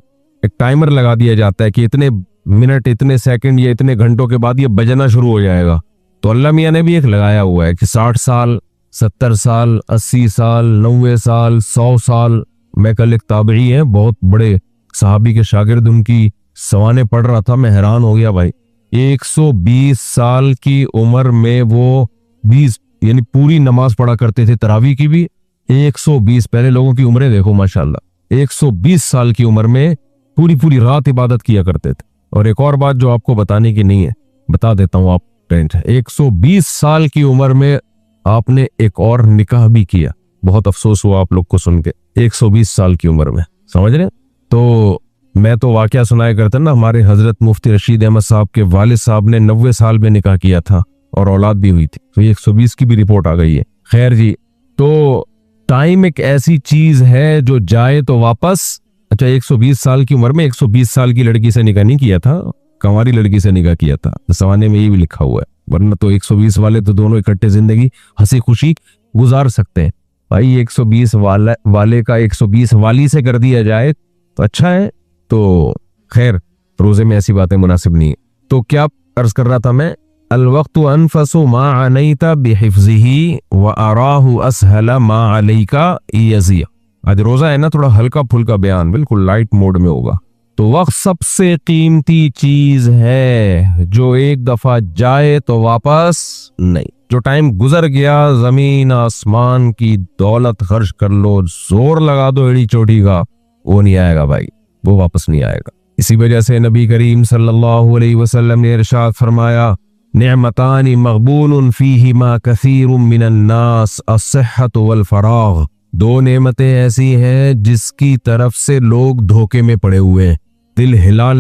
एक टाइमर लगा दिया जाता है कि इतने मिनट, इतने सेकंड या इतने घंटों के बाद ये बजना शुरू हो जाएगा। तो अल्लाह मियाँ ने भी एक लगाया हुआ है कि 60 साल, 70 साल, 80 साल, 90 साल, 100 साल। मैं कल एक ताबई है, बहुत बड़े सहाबी के शागिर्द, उनकी सवाने पढ़ रहा था, मैं हैरान हो गया भाई। 120 साल की उम्र में वो 20 यानी पूरी नमाज पढ़ा करते थे, तरावी की भी। 120, पहले लोगों की उम्रें देखो माशाल्लाह। 120 साल की उम्र में पूरी रात इबादत किया करते थे। और एक और बात जो आपको बताने की नहीं है, बता देता हूँ, आप टेंट है। 120 साल की उम्र में आपने एक और निकाह भी किया। बहुत अफसोस हुआ आप लोग को सुन के, 120 साल की उम्र में, समझ रहे? तो मैं तो वाकया सुनाया करता ना, हमारे हजरत मुफ्ती रशीद अहमद साहब के वालिद साहब ने 90 साल में निकाह किया था और औलाद भी हुई थी। तो ये 120 की भी रिपोर्ट आ गई है। खैर जी, तो टाइम एक ऐसी चीज है जो जाए तो वापस। अच्छा, 120 साल की उम्र में 120 साल की लड़की से निकाह नहीं किया था, कंवारी लड़की से निकाह किया था। सवाने में ये भी लिखा हुआ है, वरना तो 120 वाले तो दोनों इकट्ठे जिंदगी हंसी खुशी गुजार सकते हैं। भाई 120 वाले का 120 वाली से कर दिया जाए तो अच्छा है। तो खैर, रोजे में ऐसी बातें मुनासिब नहीं है। तो क्या अर्ज कर रहा था मैं, अल वक्तु अनफसु मा अनैता बिहिफ्ज़िही व अराहु असहल मा अलैका यज़िया। आज रोजा है ना, थोड़ा हल्का फुल्का बयान, बिल्कुल लाइट मोड में होगा। तो वक्त सबसे कीमती चीज है जो एक दफा जाए तो वापस नहीं। जो टाइम गुजर गया, जमीन आसमान की दौलत खर्च कर लो, जोर लगा दो एड़ी चोटी का, वो नहीं आएगा भाई, वो वापस नहीं आएगा। इसी वजह से नबी करीम सल्लल्लाहु अलैहि वसल्लम ने इरशाद फरमाया, निअमतानी मग़बूनुन फीहिमा कसीरुम मिनन नास, अस्सिह्हतु वल फराग। 2 नेमतें ऐसी हैं जिसकी तरफ से लोग धोखे में पड़े हुए हैं। दिल हिला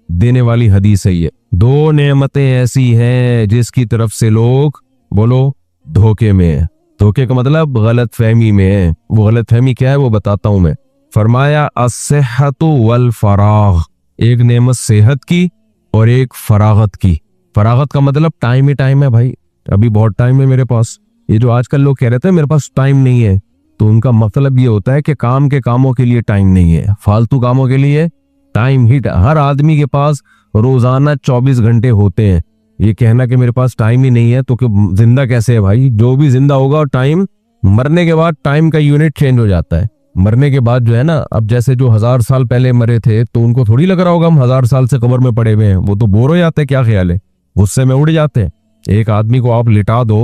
देने वाली हदीस है ये। 2 नेमतें ऐसी हैं जिसकी तरफ से लोग, बोलो, धोखे में है। धोखे का मतलब गलत फहमी में है। वो गलत फहमी क्या है वो बताता हूं मैं। फरमाया अस्सेहतु वल फराग, एक नेमत सेहत की और एक फरागत की। फरागत का मतलब टाइम ही टाइम है भाई, अभी बहुत टाइम है मेरे पास। ये जो आजकल लोग कह रहे थे मेरे पास टाइम नहीं है, तो उनका मतलब ये होता है कि काम के कामों के लिए टाइम नहीं है, फालतू कामों के लिए टाइम ही। हर आदमी के पास रोजाना 24 घंटे होते हैं। ये कहना कि मेरे पास टाइम ही नहीं है तो जिंदा कैसे है भाई? जो भी जिंदा होगा टाइम, मरने के बाद टाइम का यूनिट चेंज हो जाता है। मरने के बाद जो है ना, अब जैसे जो 1000 साल पहले मरे थे तो उनको थोड़ी लग रहा होगा हम 1000 साल से कब्र में पड़े हुए हैं, वो तो बोर हो जाते हैं। क्या ख्याल है? गुस्से में उड़ जाते हैं। एक आदमी को आप लिटा दो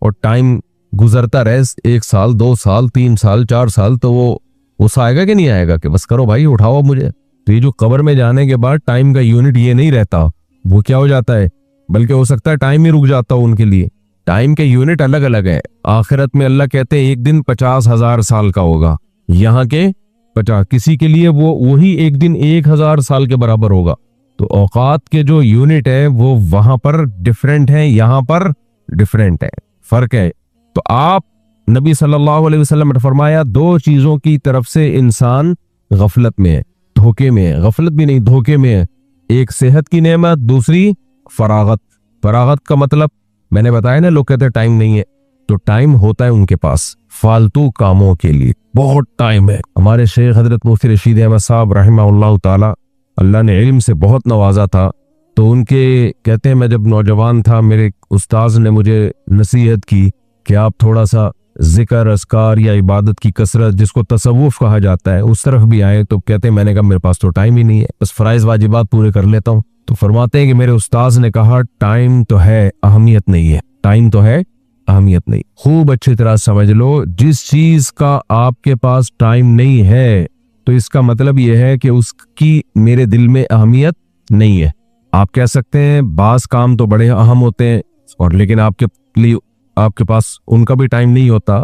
और टाइम गुजरता रहे 1 साल 2 साल 3 साल 4 साल, तो वो गुस्सा आएगा कि नहीं आएगा कि बस करो भाई उठाओ मुझे। तो ये जो कब्र में जाने के बाद टाइम का यूनिट ये नहीं रहता, वो क्या हो जाता है, बल्कि हो सकता है टाइम ही रुक जाता हो उनके लिए। टाइम के यूनिट अलग अलग है। आखिरत में अल्लाह कहते हैं एक दिन 50,000 साल का होगा, यहाँ के 50, किसी के लिए वो वही एक दिन 1000 साल के बराबर होगा। तो औकात के जो यूनिट है वो वहां पर डिफरेंट है, यहाँ पर डिफरेंट है, फर्क है। तो आप नबी सल्लल्लाहु अलैहि वसल्लम ने फरमाया 2 चीजों की तरफ से इंसान गफलत में है, धोखे में है। गफलत भी नहीं, धोखे में है। एक सेहत की नेमत, दूसरी फरागत। फरागत का मतलब मैंने बताया ना, लोग कहते हैं टाइम नहीं है, तो टाइम होता है उनके पास फालतू कामों के लिए, बहुत टाइम है। हमारे शेख हजरत मुफ्ती रशीद अहमद साहब रहमहुल्लाह ताला, अल्लाह ने इल्म से बहुत नवाजा था। तो उनके कहते हैं मैं जब नौजवान था, मेरे उस्ताज ने मुझे नसीहत की कि आप थोड़ा सा जिक्र अस्कार या इबादत की कसरत, जिसको तसव्वुफ कहा जाता है, उस तरफ भी आए। तो कहते हैं मैंने कहा मेरे पास तो टाइम ही नहीं है, बस फराइज वाजिबात पूरे कर लेता हूँ। तो फरमाते हैं कि मेरे उस्ताज ने कहा टाइम तो है, अहमियत नहीं है। टाइम तो है, अहमियत नहीं। खूब अच्छी तरह समझ लो, जिस चीज का आपके पास टाइम नहीं है तो इसका मतलब यह है कि उसकी मेरे दिल में अहमियत नहीं है। आप कह सकते हैं बास काम तो बड़े अहम होते हैं, और लेकिन आपके लिए आपके पास उनका भी टाइम नहीं होता,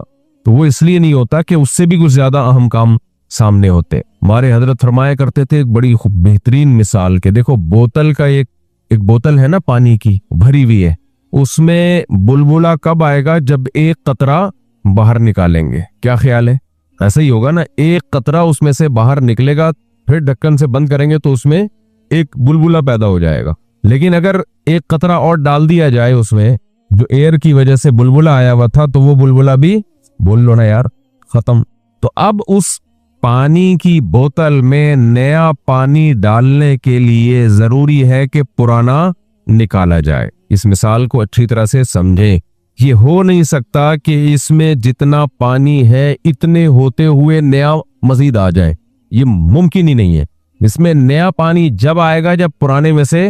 तो वो इसलिए नहीं होता कि उससे भी कुछ ज्यादा अहम काम सामने होते। हमारे हजरत फरमाया करते थे एक बड़ी बेहतरीन मिसाल के, देखो बोतल का एक बोतल है ना पानी की, भरी हुई है, उसमें बुलबुला कब आएगा? जब एक कतरा बाहर निकालेंगे। क्या ख्याल है? ऐसा ही होगा ना, एक कतरा उसमें से बाहर निकलेगा, फिर ढक्कन से बंद करेंगे तो उसमें एक बुलबुला पैदा हो जाएगा। लेकिन अगर एक कतरा और डाल दिया जाए उसमें, जो एयर की वजह से बुलबुला आया हुआ था, तो वो बुलबुला भी, बोल लो ना यार, खत्म। तो अब उस पानी की बोतल में नया पानी डालने के लिए जरूरी है कि पुराना निकाला जाए। इस मिसाल को अच्छी तरह से समझें। ये हो नहीं सकता कि इसमें जितना पानी है इतने होते हुए नया मजीद आ जाए, ये मुमकिन ही नहीं है। इसमें नया पानी जब आएगा जब पुराने में से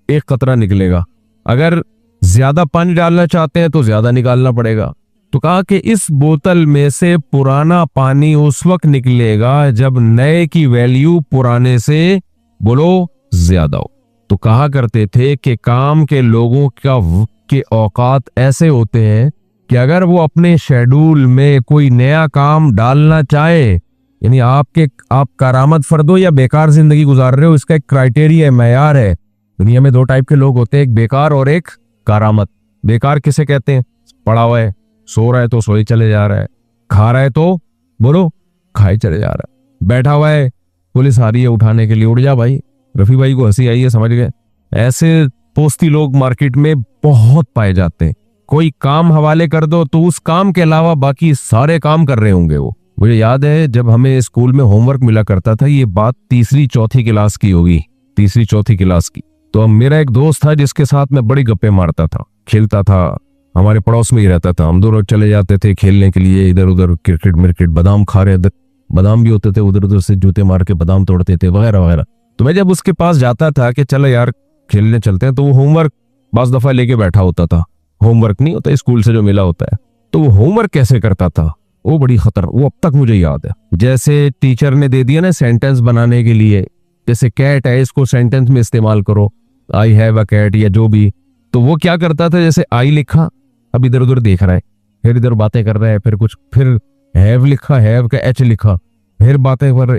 एक कतरा निकलेगा। अगर ज्यादा पानी डालना चाहते हैं तो ज्यादा निकालना पड़ेगा। तो कहा कि इस बोतल में से पुराना पानी उस वक्त निकलेगा जब नए की वैल्यू पुराने से, बोलो, ज्यादा हो। तो कहा करते थे कि काम के लोगों के औकात ऐसे होते हैं कि अगर वो अपने शेड्यूल में कोई नया काम डालना चाहे, यानी आप करामत फर्द हो या बेकार जिंदगी गुजार रहे हो, इसका एक क्राइटेरिया है, मैयार है। दुनिया में 2 टाइप के लोग होते हैं, एक बेकार और एक करामत। बेकार किसे कहते हैं? पड़ा हुआ है, सो रहा है तो सोई चले जा रहा है, खा रहा है तो बोलो खाए चले जा रहा है, बैठा हुआ है पुलिस आ रही है उठाने के लिए, उठ जा भाई। रफी भाई को हंसी आई है, समझ गए? ऐसे पोस्ती लोग मार्केट में बहुत पाए जाते हैं। कोई काम हवाले कर दो तो उस काम के अलावा बाकी सारे काम कर रहे होंगे वो। मुझे याद है जब हमें स्कूल में होमवर्क मिला करता था, ये बात 3री-4थी क्लास की होगी, 3री-4थी क्लास की। तो मेरा एक दोस्त था जिसके साथ मैं बड़ी गप्पे मारता था, खेलता था, हमारे पड़ोस में ही रहता था। हम दोनों चले जाते थे खेलने के लिए, इधर उधर क्रिकेट मिर्केट, बादाम खा रहे, इधर बादाम भी होते थे, उधर उधर से जूते मार के बादाम तोड़ते थे वगैरह वगैरह। तो मैं जब उसके पास जाता था कि चलो यार खेलने चलते हैं, तो वो होमवर्क बास दफा लेके बैठा होता था। होमवर्क नहीं होता स्कूल से जो मिला होता है, तो वो होमवर्क कैसे करता था वो बड़ी खतर, वो अब तक मुझे याद है। जैसे टीचर ने दे दिया ना सेंटेंस बनाने के लिए, जैसे कैट है इसको सेंटेंस में इस्तेमाल करो, आई हैव अ कैट या जो भी, तो वो क्या करता था, जैसे आई लिखा, अब इधर उधर देख रहा है, फिर इधर बातें कर रहा है, फिर कुछ, फिर हैव लिखा, हैव का एच लिखा, फिर बातें कर,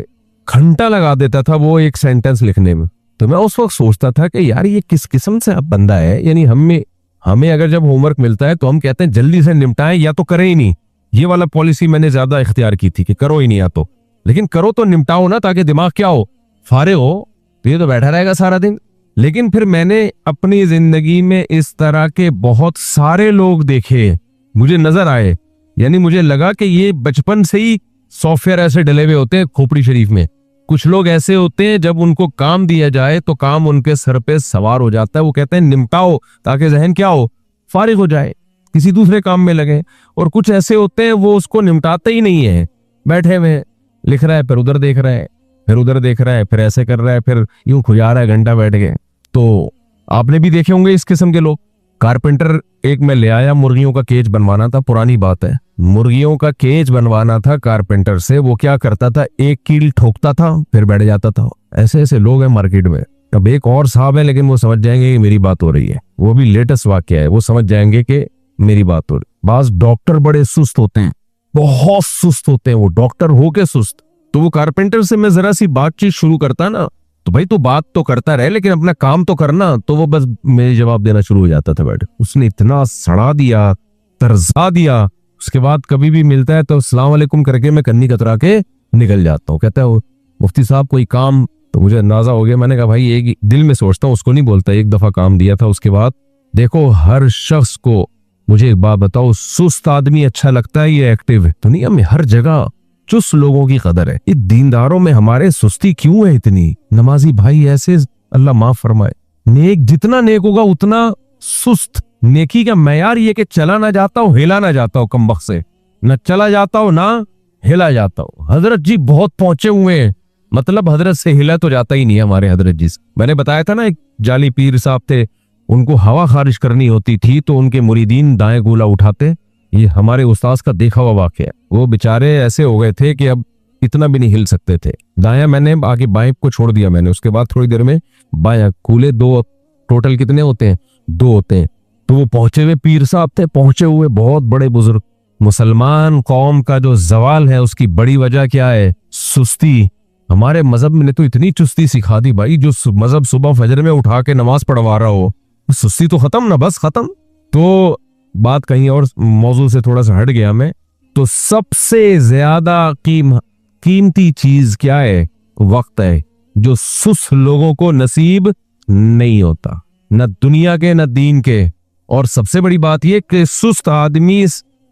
घंटा लगा देता था वो एक सेंटेंस लिखने में। तो मैं उस वक्त सोचता था कि यार ये किस किस्म से बंदा है, यानी हमें अगर जब होमवर्क मिलता है तो हम कहते हैं जल्दी से निपटाएं या तो करें ही नहीं, ये वाला पॉलिसी मैंने ज्यादा इख्तियार की थी कि करो ही नहीं या तो, लेकिन करो तो निपटाओ ना, ताकि दिमाग क्या हो, फारिग हो। तो ये तो बैठा रहेगा सारा दिन। लेकिन फिर मैंने अपनी जिंदगी में इस तरह के बहुत सारे लोग देखे, मुझे नजर आए, यानी मुझे लगा कि ये बचपन से ही सॉफ्टवेयर ऐसे डले हुए होते हैं खोपड़ी शरीफ में। कुछ लोग ऐसे होते हैं जब उनको काम दिया जाए तो काम उनके सर पे सवार हो जाता है। वो कहते हैं निपटाओ ताकि जहन क्या हो, फारिग हो जाए, किसी दूसरे काम में लगे। और कुछ ऐसे होते हैं वो उसको निपटाते ही नहीं है, बैठे हुए लिख रहा है, फिर उधर देख रहा है, फिर उधर देख रहा है, फिर ऐसे कर रहा है, फिर यूं खुजा रहा है घंटा बैठ के। तो आपने भी देखे होंगे इस किस्म के लोग। कारपेंटर एक मैं ले आया, मुर्गियों का केज बनवाना था, पुरानी बात है, मुर्गियों का केज बनवाना था कारपेंटर से। वो क्या करता था, एक कील ठोकता था फिर बैठ जाता था। ऐसे ऐसे लोग हैं मार्केट में। अब एक और साहब है, लेकिन वो समझ जाएंगे कि मेरी बात हो रही है, वो भी लेटेस्ट वाक्य है, वो समझ जाएंगे कि मेरी बात हो रही। बाज डॉक्टर बड़े सुस्त होते हैं, बहुत सुस्त होते हैं, वो डॉक्टर हो के सुस्त। तो वो कारपेंटर से मैं जरा सी बातचीत शुरू करता ना, तो भाई तू बात तो करता रहे लेकिन अपना काम तो करना। तो वो बस मेरे जवाब देना शुरू हो जाता था बैठ। उसने इतना सड़ा दिया, तरसा दिया। उसके बाद कभी भी मिलता है तो अस्सलाम वालेकुम करके मैं कन्नी कतरा के निकल जाता हूँ। कहता है वो मुफ्ती साहब कोई काम, तो मुझे अंदाजा हो गया। मैंने कहा भाई एक दिल में सोचता हूँ, उसको नहीं बोलता, एक दफा काम दिया था। उसके बाद देखो हर शख्स को, मुझे एक बात बताओ, सुस्त आदमी अच्छा लगता है ये एक्टिव है? दुनिया में हर जगह चुस्त लोगों की कदर है। इस दीनदारों में हमारे सुस्ती क्यों है इतनी? नमाजी भाई ऐसे, अल्लाह माफ फरमाए। नेक जितना नेक होगा उतना सुस्त। नेकी का मैयार ये कि चला ना जाता हो, हिला ना जाता हो, कम वक्त से न चला जाता हो ना हिला जाता हो। हजरत जी बहुत पहुंचे हुए हैं, मतलब हजरत से हिला तो जाता ही नहीं है हमारे हजरत जी से। मैंने बताया था ना एक जाली पीर साहब थे, उनको हवा खारिज करनी होती थी तो उनके मुरीदीन दाएं गोला उठाते। ये हमारे उस्ताद का देखा हुआ वाक़या है। वो बेचारे ऐसे हो गए थे कि अब इतना भी नहीं हिल सकते थे। दाया मैंने आगे बाएं को छोड़ दिया मैंने, उसके बाद थोड़ी देर में बाया। कूले दो टोटल कितने होते हैं? दो होते हैं। तो वो पहुंचे हुए पीर साहब थे, पहुंचे हुए बहुत बड़े बुजुर्ग। मुसलमान कौम का जो जवाल है उसकी बड़ी वजह क्या है? सुस्ती। हमारे मजहब ने तो इतनी चुस्ती सिखा दी भाई, जो मजहब सुबह फजर में उठा के नमाज पढ़वा रहा हो, सुस्ती तो खत्म ना, बस खत्म। तो बात कहीं और मौजू से थोड़ा सा हट गया मैं। तो सबसे ज्यादा कीमती चीज क्या है? वक्त है, जो सुस्त लोगों को नसीब नहीं होता, न दुनिया के न दीन के। और सबसे बड़ी बात यह कि सुस्त आदमी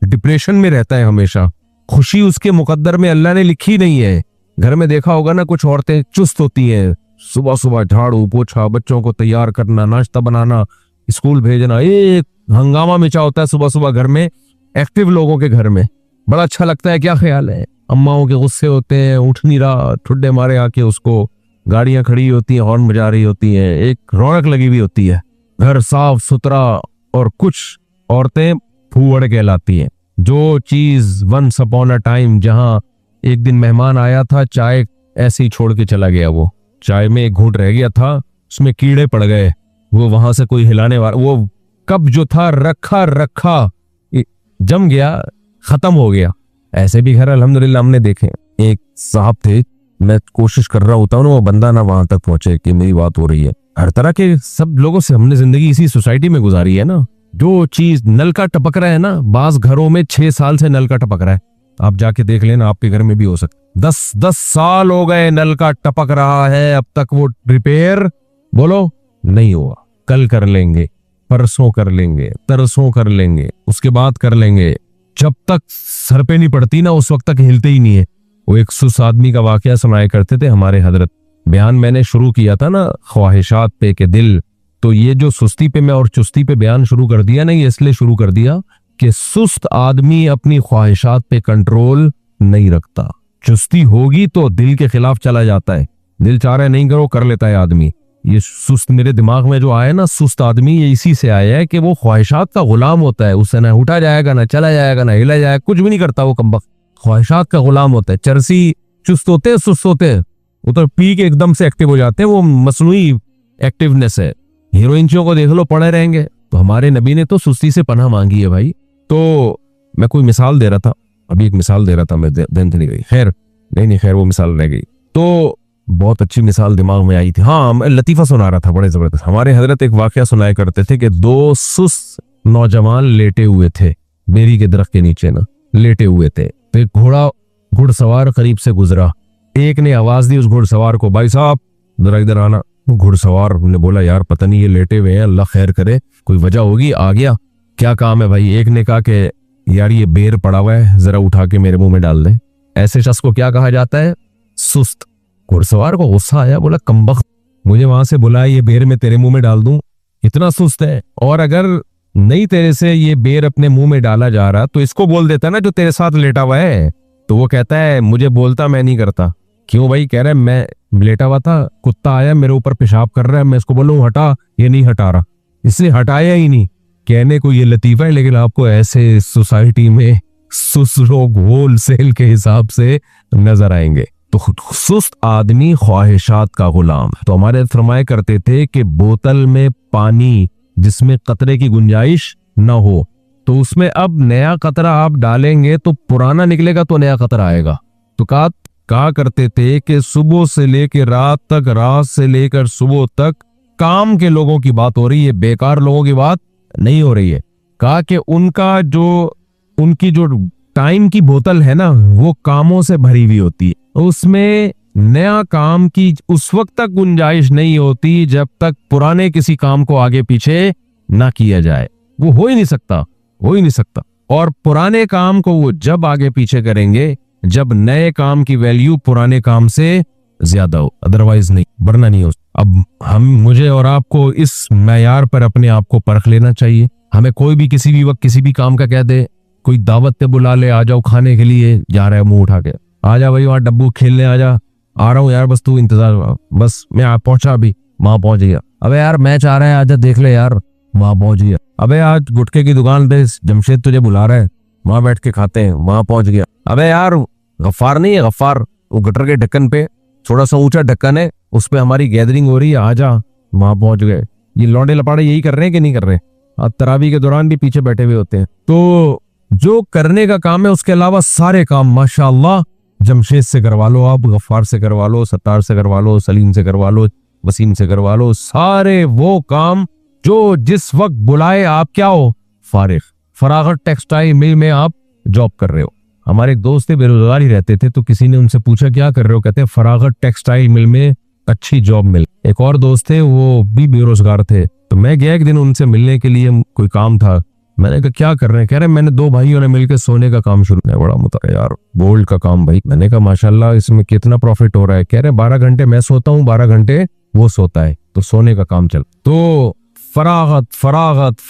डिप्रेशन में रहता है हमेशा। खुशी उसके मुकद्दर में अल्लाह ने लिखी नहीं है। घर में देखा होगा ना, कुछ औरतें चुस्त होती हैं, सुबह सुबह झाड़ू पोछा, बच्चों को तैयार करना, नाश्ता बनाना, स्कूल भेजना, एक हंगामा मचा होता है सुबह सुबह घर में। एक्टिव लोगों के घर में बड़ा अच्छा लगता है। क्या ख्याल है? अम्माओं के गुस्से होते हैं, उठ नहीं रहा, ठुड्डे मारे आके उसको, गाड़ियां खड़ी होती हैं, हॉर्न बजा रही होती हैं, एक रौनक लगी हुई होती है, घर साफ सुथरा। और कुछ औरतें फूहड़ कहलाती हैं। जो चीज वंस अपॉन अ टाइम, जहां एक दिन मेहमान आया था, चाय ऐसे ही छोड़ के चला गया, वो चाय में एक घूंट रह गया था, उसमें कीड़े पड़ गए, वो वहां से कोई हिलाने वाला, वो कप जो था रखा जम गया, खत्म हो गया। ऐसे भी घर अल्हम्दुलिल्लाह हमने देखे। एक साहब थे, मैं कोशिश कर रहा होता हूँ ना वो बंदा ना वहां तक पहुंचे कि मेरी बात हो रही है। हर तरह के सब लोगों से हमने जिंदगी इसी सोसाइटी में गुजारी है ना। जो चीज नल का टपक रहा है ना, बास घरों में 6 साल से नल का टपक रहा है, आप जाके देख लेना, आपके घर में भी हो सकता। 10 साल हो गए नल का टपक रहा है, अब तक वो रिपेयर बोलो नहीं हुआ। कल कर लेंगे, परसों कर लेंगे, तरसों कर लेंगे, उसके बाद कर लेंगे, जब तक सर पे नहीं पड़ती ना उस वक्त तक हिलते ही नहीं है। वो एक सुस्त आदमी का वाकया सुनाया करते थे हमारे हजरत। बयान मैंने शुरू किया था ना ख्वाहिशात पे के दिल, तो ये जो सुस्ती पे मैं और चुस्ती पे बयान शुरू कर दिया ना, ये इसलिए शुरू कर दिया कि सुस्त आदमी अपनी ख्वाहिशात पे कंट्रोल नहीं रखता। चुस्ती होगी तो दिल के खिलाफ चला जाता है, दिल चाह रहा है नहीं करो, कर लेता है आदमी। ये सुस्त मेरे दिमाग में जो आया ना, सुस्त आदमी, ये इसी से आया है कि वो ख्वाहिशात का गुलाम होता है। उससे ना उठा जाएगा, ना चला जाएगा, ना हिला जाएगा, कुछ भी नहीं करता वो कमबख्त, ख्वाहिशात का गुलाम होता है। चरसी चुस्त होते हैं, सुस्त होते हैं, वो तो पी के एकदम से एक्टिव हो जाते हैं, वो मसनूई एक्टिवनेस है। हीरोइनों को देख लो, पड़े रहेंगे। तो हमारे नबी ने तो सुस्ती से पनाह मांगी है भाई। तो मैं कोई मिसाल दे रहा था, अभी एक मिसाल दे रहा था मैं, दिन नहीं गई, खैर नहीं खैर वो मिसाल रह गई। तो बहुत अच्छी मिसाल दिमाग में आई थी। हाँ, मैं लतीफा सुना रहा था बड़े जबरदस्त। हमारे हजरत एक वाकया सुनाया करते थे कि 2 सुस्त नौजवान लेटे हुए थे बेरी के दरख्त के नीचे ना। लेटे हुए थे। तो एक घुड़सवार करीब से गुजरा। एक ने आवाज दी उस घुड़सवार को, भाई साहब जरा इधर आना। घुड़सवार ने बोला, यार पता नहीं ये लेटे हुए हैं, अल्लाह खैर करे, कोई वजह होगी, आ गया, क्या काम है भाई। एक ने कहा कि यार ये बेर पड़ा हुआ है, जरा उठा के मेरे मुंह में डाल दे। ऐसे शख्स को क्या कहा जाता है? सुस्त। घुड़सवार को गुस्सा आया, बोला कमबख्त, मुझे वहां से बुलाया, ये बेर मैं तेरे मुंह में डाल दूं, इतना सुस्त है। और अगर नहीं तेरे से ये बेर अपने मुंह में डाला जा रहा तो इसको बोल देता ना जो तेरे साथ लेटा हुआ है। तो वो कहता है मुझे बोलता मैं नहीं करता। क्यों भाई? कह रहा है मैं लेटा हुआ था, कुत्ता आया मेरे ऊपर पेशाब कर रहा है, मैं इसको बोलूं हटा, ये नहीं हटा रहा, इसने हटाया ही नहीं। कहने को ये लतीफा है, लेकिन आपको ऐसे सोसाइटी में सुस्त लोग होलसेल के हिसाब से नजर आएंगे। तो सुस्त आदमी ख्वाहिशात का गुलाम। तो हमारे फरमाया करते थे कि बोतल में पानी जिसमें कतरे की गुंजाइश न हो, तो उसमें अब नया कतरा आप डालेंगे तो पुराना निकलेगा, तो नया कतरा आएगा। तो कहा करते थे कि सुबह से लेकर रात तक, रात से लेकर सुबह तक काम के लोगों की बात हो रही है, बेकार लोगों की बात नहीं हो रही है। कहा कि उनकी जो टाइम की बोतल है ना, वो कामों से भरी हुई होती है, उसमें नया काम की उस वक्त तक गुंजाइश नहीं होती जब तक पुराने किसी काम को आगे पीछे ना किया जाए। वो हो ही नहीं सकता। और पुराने काम को वो जब आगे पीछे करेंगे जब नए काम की वैल्यू पुराने काम से ज्यादा हो, अदरवाइज नहीं, वरना नहीं हो। अब मुझे और आपको इस मैयार पर अपने आप को परख लेना चाहिए। हमें कोई भी किसी भी वक्त किसी भी काम का कह दे, कोई दावत पे बुला ले, आ जाओ खाने के लिए, जा रहा है मुंह उठा के, आ जा भाई वहां डब्बू खेलने, आ जा, आ रहा हूँ यार, बस तू इंतजार, बस मैं पहुंचा, अभी वहां पहुंच गया। अबे यार मैच आ रहा है, आजा देख ले यार, वहां पहुंच गया। अबे आज गुटखे की दुकान पे जमशेद तुझे बुला रहा है, वहां बैठ के खाते हैं, वहां पहुंच गया। अबे यार गफ्फार नहीं है, गफ्फार वो गटर के ढक्कन पे थोड़ा सा ऊंचा ढक्कन है, उस पे हमारी गैदरिंग हो रही है, आजा, वहां पहुंच गए। ये लौंडे लपाड़े यही कर रहे हैं कि नहीं कर रहे? अब तरावी के दौरान भी पीछे बैठे हुए होते हैं। तो जो करने का काम है उसके अलावा सारे काम माशाअल्लाह जमशेद से करवा लो, आप गफ्फार से करवा लो, सत्तार से करवा लो, सलीम से करवा लो, वसीम से करवा लो, सारे वो काम जो जिस वक्त बुलाए आप क्या हो, फरागत टेक्सटाइल मिल में आप जॉब कर रहे हो। हमारे एक दोस्त थे, बेरोजगार ही रहते थे, तो किसी ने उनसे पूछा क्या कर रहे हो, कहते हैं फरागत टेक्सटाइल मिल में अच्छी जॉब मिल। एक और दोस्त थे, वो भी बेरोजगार थे, तो मैं गया एक दिन उनसे मिलने के लिए, कोई काम था। मैंने कहा क्या कर रहे हैं? कह रहे मैंने 2 भाइयों ने मिलकर सोने का काम शुरू किया। बड़ा मुता यार, गोल्ड का काम भाई। मैंने कहा माशाल्लाह, इसमें कितना प्रॉफिट हो रहा है? कह रहे 12 घंटे मैं सोता हूँ, 12 घंटे वो सोता है, तो सोने का काम चल। तो फरागत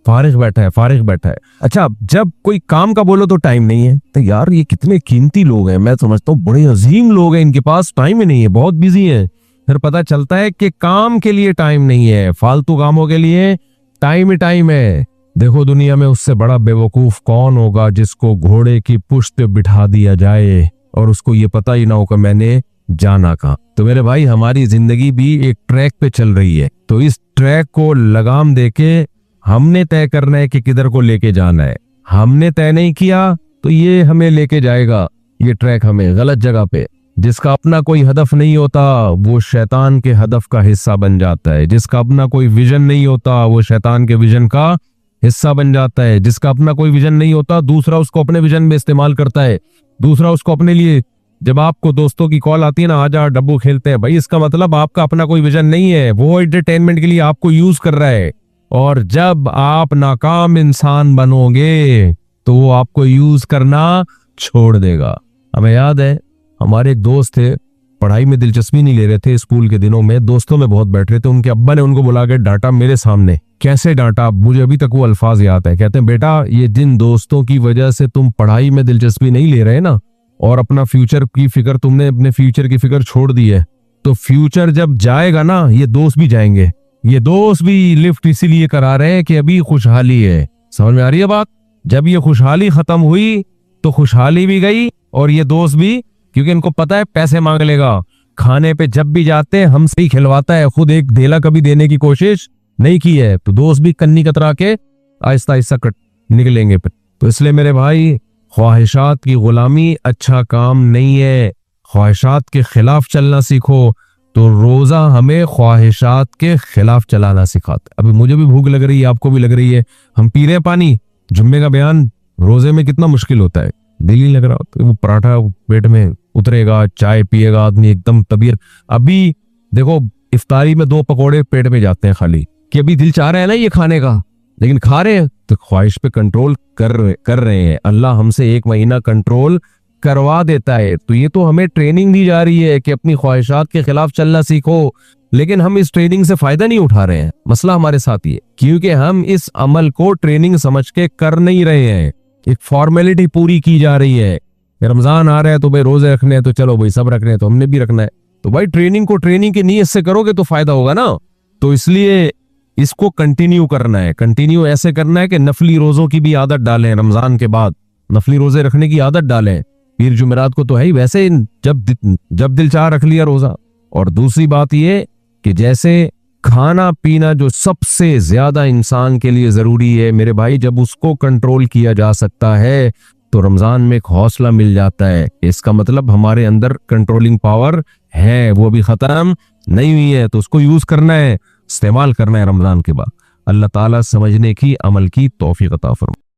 फारिग बैठा है। अच्छा, जब कोई काम का बोलो तो टाइम नहीं है, तो यार ये कितने कीमती लोग हैं, मैं समझता हूँ बड़े अजीम लोग हैं, इनके पास टाइम ही नहीं है, बहुत बिजी है। फिर पता चलता है कि काम के लिए टाइम नहीं है, फालतू कामों के लिए टाइम ही टाइम है। देखो दुनिया में उससे बड़ा बेवकूफ कौन होगा जिसको घोड़े की पुश्त पे बिठा दिया जाए और उसको ये पता ही ना हो कि मैंने जाना कहाँ। तो मेरे भाई, हमारी जिंदगी भी एक ट्रैक पे चल रही है, तो इस ट्रैक को लगाम देके हमने तय करना है कि किधर को लेके जाना है। हमने तय नहीं किया तो ये हमें लेके जाएगा, ये ट्रैक हमें गलत जगह पे। जिसका अपना कोई हदफ नहीं होता वो शैतान के हदफ का हिस्सा बन जाता है। जिसका अपना कोई विजन नहीं होता वो शैतान के विजन का हिस्सा बन जाता है। जिसका अपना कोई विजन नहीं होता दूसरा उसको अपने विजन में इस्तेमाल करता है, दूसरा उसको अपने लिए। जब आपको दोस्तों की कॉल आती है ना, आजा डब्बू खेलते हैं, भाई इसका मतलब आपका अपना कोई विजन नहीं है, वो एंटरटेनमेंट के लिए आपको यूज कर रहा है। और जब आप नाकाम इंसान बनोगे तो वो आपको यूज करना छोड़ देगा। हमें याद है, हमारे एक दोस्त थे, पढ़ाई में दिलचस्पी नहीं ले रहे थे, स्कूल के दिनों में दोस्तों में बहुत बैठ रहे थे। उनके अब्बा ने उनको बुला के डांटा मेरे सामने। कैसे डांटा, मुझे अभी तक वो अल्फाज याद है। कहते हैं बेटा, ये जिन दोस्तों की वजह से तुम पढ़ाई में दिलचस्पी नहीं ले रहे ना, और अपना फ्यूचर की फिक्र, तुमने अपने फ्यूचर की फिक्र छोड़ दी है, तो फ्यूचर जब जाएगा ना, ये दोस्त भी जाएंगे। ये दोस्त भी लिफ्ट इसीलिए करा रहे हैं कि अभी खुशहाली है। समझ में आ रही है बात? जब ये खुशहाली खत्म हुई तो खुशहाली भी गई और ये दोस्त भी, क्योंकि इनको पता है पैसे मांग लेगा। खाने पे जब भी जाते हैं हमसे ही खिलवाता है, खुद एक धेला कभी देने की कोशिश नहीं की है, तो दोस्त भी कन्नी कतरा के आहिस्ता आहिस्ता कट निकलेंगे। तो इसलिए मेरे भाई, ख्वाहिशात की गुलामी अच्छा काम नहीं है। ख्वाहिशात के खिलाफ चलना सीखो। तो रोजा हमें ख्वाहिशात के खिलाफ चलाना सिखाता है। अभी मुझे भी भूख लग रही है, आपको भी लग रही है, हम पी रहे पानी। जुम्मे का बयान रोजे में कितना मुश्किल होता है, दिल ही लग रहा होता है, वो पराठा पेट में उतरेगा, चाय पिएगा आदमी, एकदम तबीयत। अभी देखो इफ्तारी में 2 पकौड़े पेट में जाते हैं खाली, कि अभी दिल चाह रहा है ना ये खाने का, लेकिन खा रहे हैं तो ख्वाहिश पे कंट्रोल कर रहे हैं। अल्लाह हमसे 1 महीना कंट्रोल करवा देता है। तो ये तो हमें ट्रेनिंग दी जा रही है कि अपनी ख्वाहिशात के खिलाफ चलना सीखो, लेकिन हम इस ट्रेनिंग से फायदा नहीं उठा रहे हैं। मसला हमारे साथ ही है, क्योंकि हम इस अमल को ट्रेनिंग समझ के कर नहीं रहे हैं। एक फॉर्मेलिटी पूरी की जा रही है, रमजान आ रहा है तो भाई रोजे रखने हैं, तो चलो भाई सब रखने हैं तो हमने भी रखना है। तो भाई ट्रेनिंग को ट्रेनिंग की नीयत से करोगे तो फायदा होगा ना। तो इसलिए इसको कंटिन्यू करना है। कंटिन्यू ऐसे करना है कि नफली रोजों की भी आदत डालें, रमजान के बाद नफली रोजे रखने की आदत डालें। पीर जुमेरात को तो है ही, वैसे जब दिल चाह रख लिया रोजा। और दूसरी बात ये कि जैसे खाना पीना जो सबसे ज्यादा इंसान के लिए जरूरी है मेरे भाई, जब उसको कंट्रोल किया जा सकता है तो रमजान में एक हौसला मिल जाता है। इसका मतलब हमारे अंदर कंट्रोलिंग पावर है, वो अभी खत्म नहीं हुई है, तो उसको यूज करना है, इस्तेमाल करना है रमजान के बाद। अल्लाह ताला समझने की, अमल की तौफीक अता फरमाए।